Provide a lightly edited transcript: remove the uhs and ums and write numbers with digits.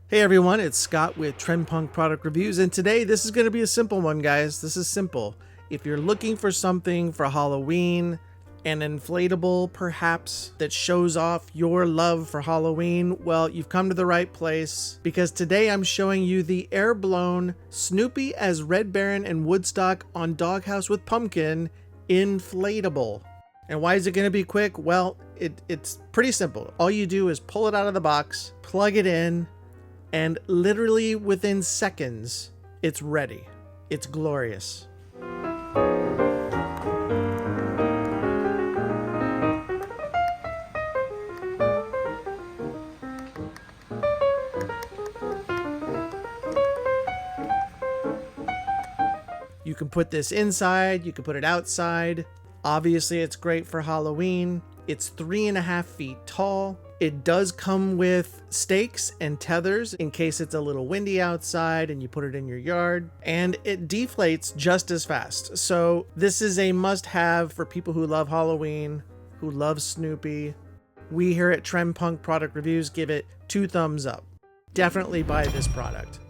Hey everyone, it's Scott with TrendPunk Product Reviews, and today this is going to be a simple one, guys. This is simple. If you're looking for something for Halloween, an inflatable perhaps that shows off your love for Halloween, well, you've come to the right place, because today I'm showing you the Airblown Snoopy as Red Baron and Woodstock on Doghouse with Pumpkin Inflatable. And why is it going to be quick? Well, it's pretty simple. All you do is pull it out of the box, plug it in, and literally within seconds, it's ready. It's glorious. You can put this inside, you can put it outside. Obviously, it's great for Halloween. It's 3.5 feet tall. It does come with stakes and tethers in case it's a little windy outside and you put it in your yard, and it deflates just as fast. So this is a must-have for people who love Halloween, who love Snoopy. We here at TrendPunk Product Reviews give it 2 thumbs up. Definitely buy this product.